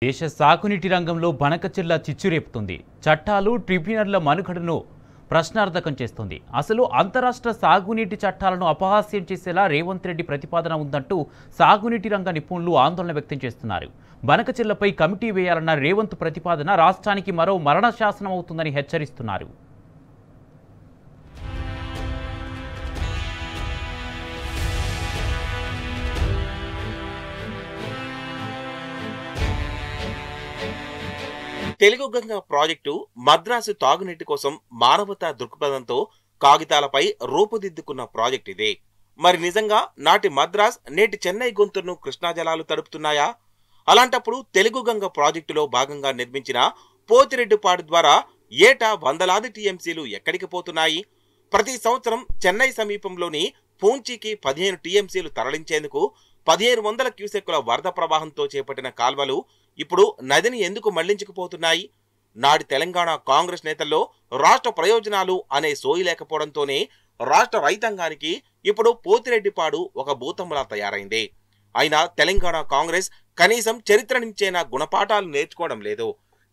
దేశ సాగునీటి రంగంలో బనకచెర్ల చిచ్చురేపుతుంది. చట్టాలు ట్రిబ్యునళ్ల మనుగడను ప్రశ్నార్థకం చేస్తుంది. అసలు అంతరాష్ట్ర సాగునీటి చట్టాలను అపహాస్యం చేసేలా రేవంత్ రెడ్డి ప్రతిపాదన ఉందంటూ సాగునీటి రంగ నిపుణులు ఆందోళన వ్యక్తం చేస్తున్నారు. బనకచెర్లపై కమిటీ వేయాలన్న రేవంత్ ప్రతిపాదన రాష్ట్రానికి మరో మరణ శాసనం అవుతుందని హెచ్చరిస్తున్నారు. తెలుగు గంగా ప్రాజెక్టు మద్రాసు తాగునీటి కోసం మానవతా దృక్పథంతో కాగితాలపై రూపుదిద్దుకున్న ప్రాజెక్ట్ ఇదే. మరి నిజంగా నాటి మద్రాస్ నేటి చెన్నై గొంతును కృష్ణా జలాలు తడుపుతున్నాయా? అలాంటప్పుడు తెలుగు గంగ ప్రాజెక్టులో భాగంగా నిర్మించిన పోతిరెడ్డిపాడు ద్వారా ఏటా వందలాది టీఎంసీలు ఎక్కడికి పోతున్నాయి? ప్రతి సంవత్సరం చెన్నై సమీపంలోని పూంచికి 15 టీఎంసీలు తరలించేందుకు 1500 క్యూసెక్కుల వరద ప్రవాహంతో చేపట్టిన కాల్వలు ఇప్పుడు నదిని ఎందుకు మళ్లించుకుపోతున్నాయి? నాటి తెలంగాణ కాంగ్రెస్ నేతల్లో రాష్ట్ర ప్రయోజనాలు అనే సోయి లేకపోవడంతోనే రాష్ట్ర రైతాంగానికి ఇప్పుడు పోతిరెడ్డిపాడు ఒక భూతంలా తయారైంది. అయినా తెలంగాణ కాంగ్రెస్ కనీసం చరిత్ర నుంచైనా గుణపాఠాలు నేర్చుకోవడం లేదు.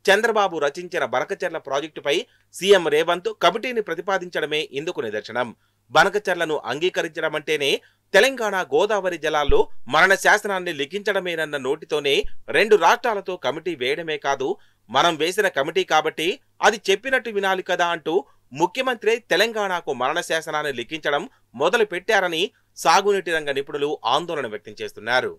చంద్రబాబు రచించిన బనకచెర్ల ప్రాజెక్టుపై సీఎం రేవంత్ కమిటీని ప్రతిపాదించడమే ఇందుకు నిదర్శనం. బనకచెర్లను అంగీకరించడం అంటేనే తెలంగాణ గోదావరి జలాల్లో మరణ శాసనాన్ని లిఖించడమేనన్న నోటితోనే 2 రాష్ట్రాలతో కమిటీ వేయడమే కాదు, మనం వేసిన కమిటీ కాబట్టి అది చెప్పినట్టు వినాలి కదా అంటూ ముఖ్యమంత్రి తెలంగాణకు మరణ శాసనాన్ని లిఖించడం మొదలు పెట్టారని సాగునీటి రంగ నిపుణులు ఆందోళన వ్యక్తం చేస్తున్నారు.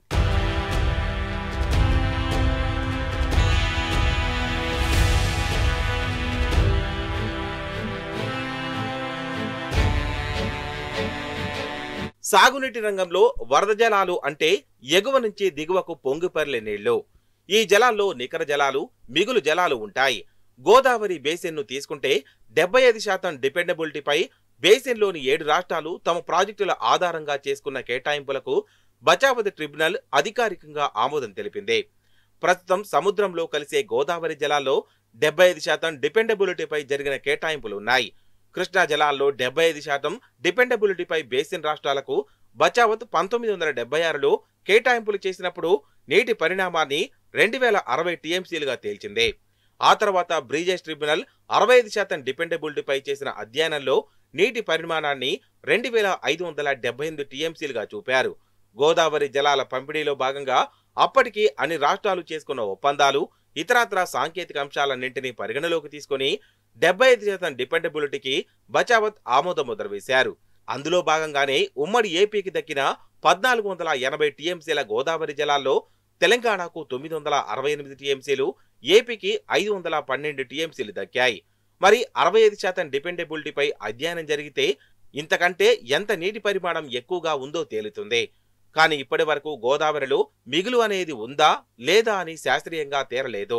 సాగునీటి రంగంలో వరద జలాలు అంటే ఎగువ నుంచి దిగువకు పొంగిపర్లే నీళ్లు. ఈ జలాల్లో నికర జలాలు, మిగులు జలాలు ఉంటాయి. గోదావరి బేసిన్ను తీసుకుంటే 75% డిపెండబిలిటీపై బేసిన్లోని 7 రాష్ట్రాలు తమ ప్రాజెక్టుల ఆధారంగా చేసుకున్న కేటాయింపులకు బచావతి ట్రిబ్యునల్ అధికారికంగా ఆమోదం తెలిపింది. ప్రస్తుతం సముద్రంలో కలిసే గోదావరి జలాల్లో 75% డిపెండబిలిటీపై జరిగిన కేటాయింపులు ఉన్నాయి. కృష్ణా జలాల్లో 75% డిపెండబిలిటీపై బేసిన్ రాష్ట్రాలకు బచావత్ 1976లో కేటాయింపులు చేసినప్పుడు నీటి పరిణామాన్ని 2060 టీఎంసీలుగా తేల్చింది. ఆ తర్వాత బ్రీజెస్ ట్రిబ్యునల్ 65% డిపెండబిలిటీపై చేసిన అధ్యయనంలో నీటి పరిమాణాన్ని 2578 టీఎంసీలుగా చూపారు. గోదావరి జలాల పంపిణీలో భాగంగా అప్పటికి అన్ని రాష్ట్రాలు చేసుకున్న ఒప్పందాలు, ఇతరత్రా సాంకేతిక అంశాలన్నింటినీ పరిగణలోకి తీసుకుని 75% డిపెండబిలిటీకి బచావత్ ఆమోద ముద్ర వేశారు. అందులో భాగంగానే ఉమ్మడి ఏపీకి దక్కిన 1480 టీఎంసీల గోదావరి జలాల్లో తెలంగాణకు 968 టీఎంసీలు, ఏపీకి 512 టీఎంసీలు దక్కాయి. మరి 65% డిపెండబిలిటీపై అధ్యయనం జరిగితే ఇంతకంటే ఎంత నీటి పరిమాణం ఎక్కువగా ఉందో తేలుతుంది. కానీ ఇప్పటి వరకు గోదావరిలో మిగులు అనేది ఉందా లేదా అని శాస్త్రీయంగా తేరలేదు.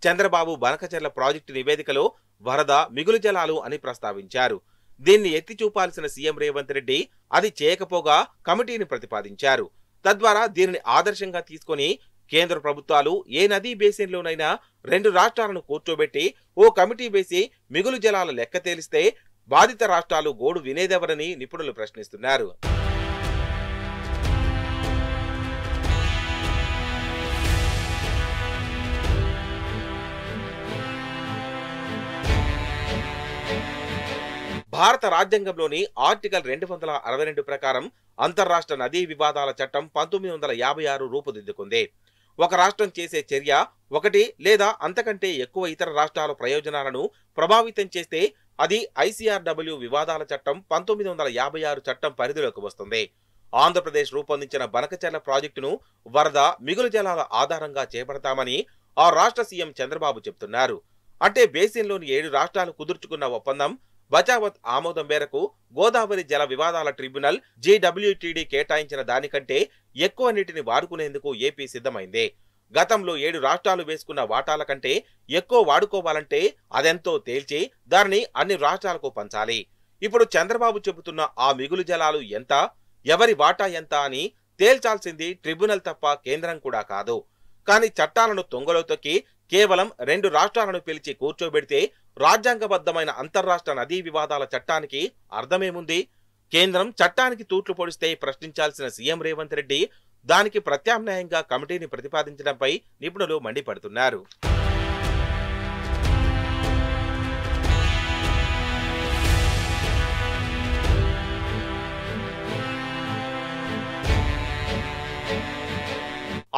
చంద్రబాబు బనకచెర్ల ప్రాజెక్టు నివేదికలో వరద, మిగులు జలాలు అని ప్రస్తావించారు. దీన్ని ఎత్తి చూపాల్సిన సీఎం రేవంత్ రెడ్డి అది చేయకపోగా కమిటీని ప్రతిపాదించారు. తద్వారా దీనిని ఆదర్శంగా తీసుకుని కేంద్ర ప్రభుత్వాలు ఏ నదీ బేసిన్లోనైనా 2 రాష్ట్రాలను కూర్చోబెట్టి ఓ కమిటీ వేసి మిగులు జలాల లెక్క తేలిస్తే బాధిత రాష్ట్రాలు గోడు వినేదెవరని నిపుణులు ప్రశ్నిస్తున్నారు. భారత రాజ్యాంగంలోని ఆర్టికల్ 262 ప్రకారం అంతర్రాష్ట్ర నదీ వివాదాల చట్టం 1956 రూపుదిద్దుకుంది. ఒక రాష్ట్రం చేసే చర్య ఒకటి లేదా అంతకంటే ఎక్కువ ఇతర రాష్ట్రాల ప్రయోజనాలను ప్రభావితం చేస్తే అది ఐసీఆర్డబ్ల్యూ వివాదాల చట్టం 1956 చట్టం పరిధిలోకి వస్తుంది. ఆంధ్రప్రదేశ్ రూపొందించిన బనకచెర్ల ప్రాజెక్టును వరద, మిగులు జలాల ఆధారంగా చేపడతామని ఆ రాష్ట్ర సీఎం చంద్రబాబు చెబుతున్నారు. అంటే బేసిన్లోని 7 రాష్ట్రాలు కుదుర్చుకున్న ఒప్పందం బచావత్ ఆమోదం మేరకు గోదావరి జల వివాదాల ట్రిబ్యునల్ జీడబ్ల్యూటీడీ కేటాయించిన దానికంటే ఎక్కువ నీటిని వాడుకునేందుకు ఏపీ సిద్ధమైంది. గతంలో 7 రాష్ట్రాలు వేసుకున్న వాటాల కంటే ఎక్కువ వాడుకోవాలంటే అదెంతో తేల్చి దానిని అన్ని రాష్ట్రాలకు పంచాలి. ఇప్పుడు చంద్రబాబు చెబుతున్న ఆ మిగులు జలాలు ఎంత, ఎవరి వాటా ఎంత అని తేల్చాల్సింది ట్రిబ్యునల్ తప్ప కేంద్రం కూడా కాదు. కానీ చట్టాలను తొంగలో తొక్కి కేవలం 2 రాష్ట్రాలను పిలిచి కూర్చోబెడితే రాజ్యాంగబద్ధమైన అంతర్రాష్ట్ర నదీ వివాదాల చట్టానికి అర్థమేముంది? కేంద్రం చట్టానికి తూట్లు పొడిస్తే ప్రశ్నించాల్సిన సీఎం రేవంత్ రెడ్డి దానికి ప్రత్యామ్నాయంగా కమిటీని ప్రతిపాదించడంపై నిపుణులు మండిపడుతున్నారు.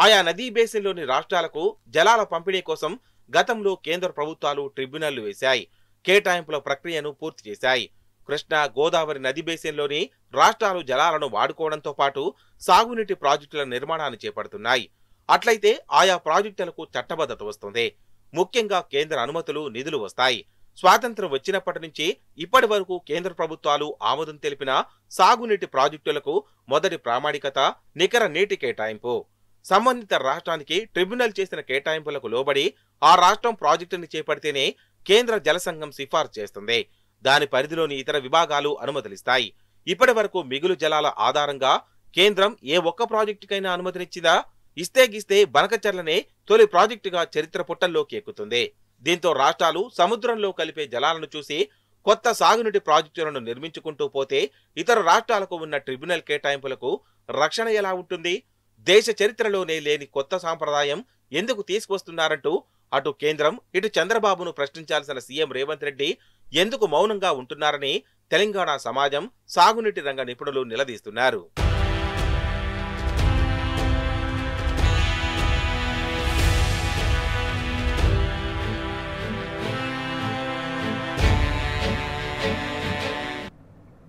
ఆయా నదీ బేసిన్లోని రాష్ట్రాలకు జలాల పంపిణీ కోసం గతంలో కేంద్ర ప్రభుత్వాలు ట్రిబ్యునళ్లు వేశాయి. కేటాయింపుల ప్రక్రియను పూర్తి చేశాయి. కృష్ణా, గోదావరి నది బేసిన్లోని రాష్ట్రాలు జలాలను వాడుకోవడంతో పాటు సాగునీటి ప్రాజెక్టుల నిర్మాణాన్ని చేపడుతున్నాయి. అట్లయితే ఆయా ప్రాజెక్టులకు చట్టబద్ధత వస్తుంది. ముఖ్యంగా కేంద్ర అనుమతులు, నిధులు వస్తాయి. స్వాతంత్ర్యం వచ్చినప్పటి నుంచి ఇప్పటి వరకు కేంద్ర ప్రభుత్వాలు ఆమోదం తెలిపిన సాగునీటి ప్రాజెక్టులకు మొదటి ప్రామాణికత నికర నీటి కేటాయింపు. సంబంధిత రాష్ట్రానికి ట్రిబ్యునల్ చేసిన కేటాయింపులకు లోబడి ఆ రాష్ట్రం ప్రాజెక్టుని చేపడితేనే కేంద్ర జలసంఘం సిఫార్సు చేస్తుంది. దాని పరిధిలోని ఇతర విభాగాలు అనుమతులిస్తాయి. ఇప్పటి వరకు మిగులు జలాల ఆధారంగా కేంద్రం ఏ ఒక్క ప్రాజెక్టుకైనా అనుమతినిచ్చిందా? ఇస్తే గిస్తే బనకచెర్లనే తొలి ప్రాజెక్టుగా చరిత్ర పుటల్లోకి ఎక్కుతుంది. దీంతో రాష్ట్రాలు సముద్రంలో కలిపే జలాలను చూసి కొత్త సాగునీటి ప్రాజెక్టులను నిర్మించుకుంటూ పోతే ఇతర రాష్ట్రాలకు ఉన్న ట్రిబ్యునల్ కేటాయింపులకు రక్షణ ఎలా ఉంటుంది? దేశ చరిత్రలోనే లేని కొత్త సాంప్రదాయం ఎందుకు తీసుకొస్తున్నారంటూ అటు కేంద్రం, ఇటు చంద్రబాబును ప్రశ్నించాల్సిన సీఎం రేవంత్ రెడ్డి ఎందుకు మౌనంగా ఉంటున్నారని తెలంగాణ సమాజం, సాగునీటి రంగ నిపుణులు నిలదీస్తున్నారు.